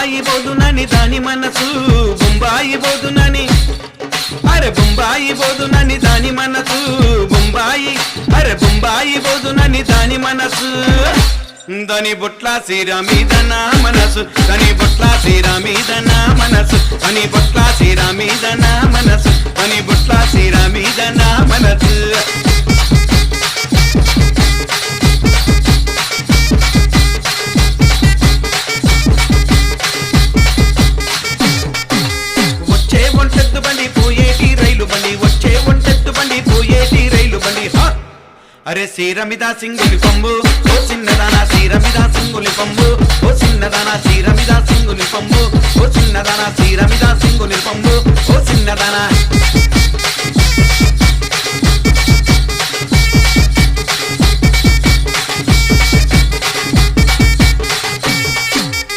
బొంబాయి బోదునని దాని మనసు బొంబాయి బోదునని అరే బొంబాయి బోదునని దాని మనసు బొంబాయి అరే బొంబాయి బోదునని దాని మనసు దని బొట్ల సీర మీద నా మనసు దని బొట్ల సీర మీద నా మనసు దని బొట్ల సీర మీద నా మనసు దని బొట్ల సీర మీద నా మనసు వచ్చే ఒంటెత్తు బండి పోయేటి రైలు బండి వచ్చే ఒంటెత్తు బండి పోయేటి రైలు బండి అరే సీరమిద సింగులి పంబు ఓ చిన్నదానా సీరమిద సింగులి పంబు ఓ చిన్నదానా సీరమిద సింగులి పంబు ఓ చిన్నదానా సీరమిద సింగులి పంబు ఓ చిన్నదానా